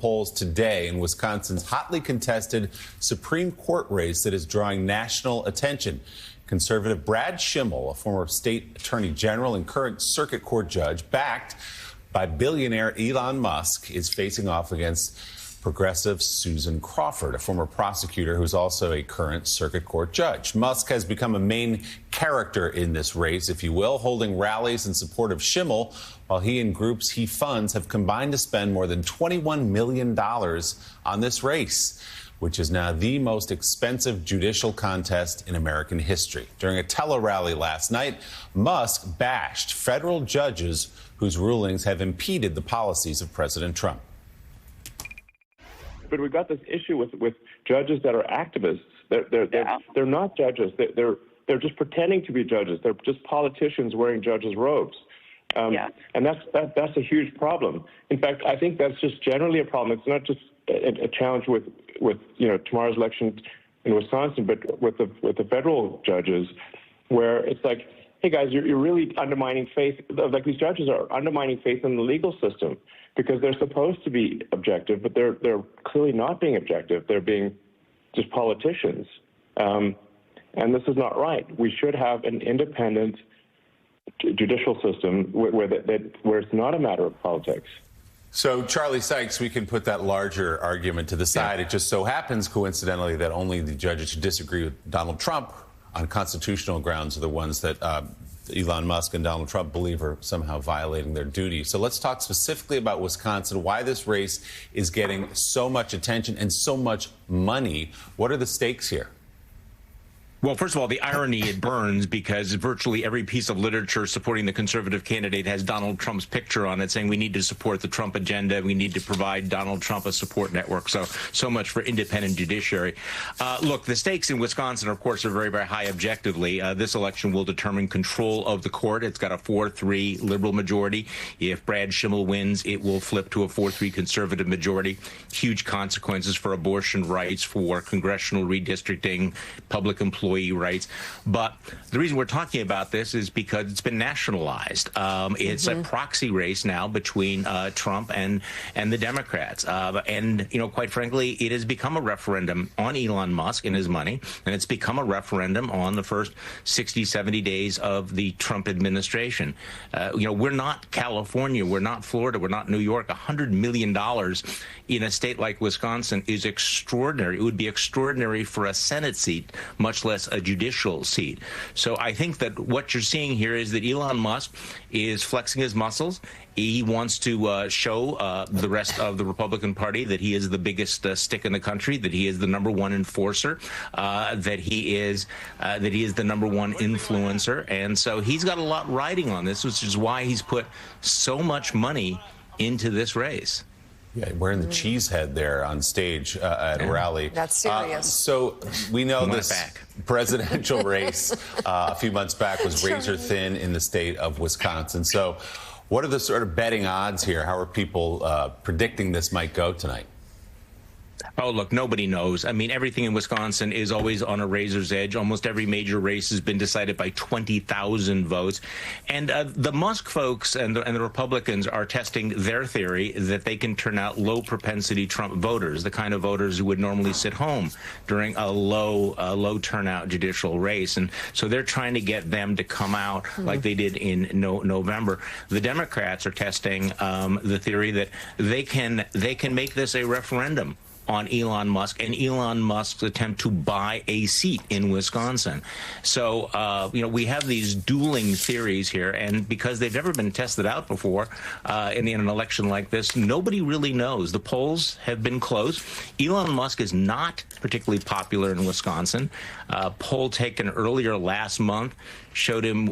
polls today in Wisconsin's hotly contested Supreme Court race that is drawing national attention. Conservative Brad Schimel, a former state attorney general and current circuit court judge, backed by billionaire Elon Musk, is facing off against progressive Susan Crawford, a former prosecutor who's also a current circuit court judge. Musk has become a main character in this race, if you will, holding rallies in support of Schimel, while he and groups he funds have combined to spend more than $21 million on this race, which is now the most expensive judicial contest in American history. During a tele-rally last night, Musk bashed federal judges whose rulings have impeded the policies of President Trump. But we've got this issue with judges that are activists. They're not judges. They're just pretending to be judges. They're just politicians wearing judges' robes. And that's a huge problem. In fact, I think that's just generally a problem. It's not just a challenge with tomorrow's election in Wisconsin, but with the federal judges, where it's like, hey guys, you're really undermining faith. Like, these judges are undermining faith in the legal system because they're supposed to be objective, but they're clearly not being objective. They're being just politicians, and this is not right. We should have an independent judicial system where it's not a matter of politics. So, Charlie Sykes, we can put that larger argument to the side. It just so happens, coincidentally, that only the judges who disagree with Donald Trump on constitutional grounds are the ones that Elon Musk and Donald Trump believe are somehow violating their duty. So let's talk specifically about Wisconsin, why this race is getting so much attention and so much money. What are the stakes here? Well, first of all, the irony, it burns because virtually every piece of literature supporting the conservative candidate has Donald Trump's picture on it, saying we need to support the Trump agenda. We need to provide Donald Trump a support network. So much for independent judiciary. Look, the stakes in Wisconsin, of course, are very, very high objectively. This election will determine control of the court. It's got a 4-3 liberal majority. If Brad Schimel wins, it will flip to a 4-3 conservative majority. Huge consequences for abortion rights, for congressional redistricting, public employee rights. But the reason we're talking about this is because it's been nationalized. It's a proxy race now between Trump and the Democrats. And, quite frankly, it has become a referendum on Elon Musk and his money, and it's become a referendum on the first 60, 70 days of the Trump administration. We're not California, we're not Florida, we're not New York. $100 million in a state like Wisconsin is extraordinary. It would be extraordinary for a Senate seat, much less a judicial seat. So I think that what you're seeing here is that Elon Musk is flexing his muscles. He wants to show the rest of the Republican Party that he is the biggest stick in the country, that he is the #1 enforcer, that he is the #1 influencer. And so he's got a lot riding on this, which is why he's put so much money into this race. Yeah, wearing the cheese head there on stage at a rally. That's serious. So we know this presidential race a few months back was razor thin in the state of Wisconsin. So what are the sort of betting odds here? How are people predicting this might go tonight? Oh, look, nobody knows. I mean, everything in Wisconsin is always on a razor's edge. Almost every major race has been decided by 20,000 votes. And the Musk folks and the Republicans are testing their theory that they can turn out low-propensity Trump voters, the kind of voters who would normally sit home during a low turnout judicial race. And so they're trying to get them to come out like they did in November. The Democrats are testing the theory that they can make this a referendum on Elon Musk and Elon Musk's attempt to buy a seat in Wisconsin. So, we have these dueling theories here, and because they've never been tested out before in an election like this, nobody really knows. The polls have been close. Elon Musk is not particularly popular in Wisconsin. A poll taken earlier last month showed him,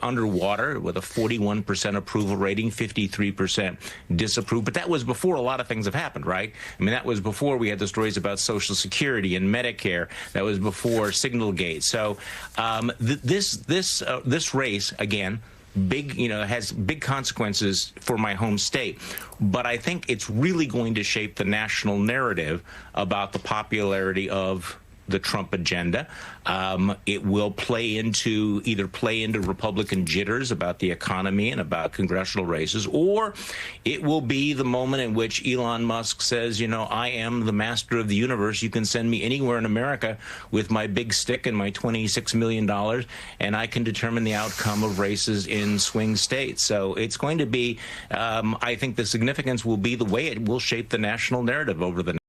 underwater with a 41% approval rating, 53% disapprove. But that was before a lot of things have happened, right? I mean, that was before we had the stories about Social Security and Medicare. That was before Signalgate. So this race, again, has big consequences for my home state. But I think it's really going to shape the national narrative about the popularity of the Trump agenda. It will play into Republican jitters about the economy and about congressional races, or it will be the moment in which Elon Musk says, you know, I am the master of the universe. You can send me anywhere in America with my big stick and my $26 million, and I can determine the outcome of races in swing states. So it's going to be, I think the significance will be the way it will shape the national narrative over the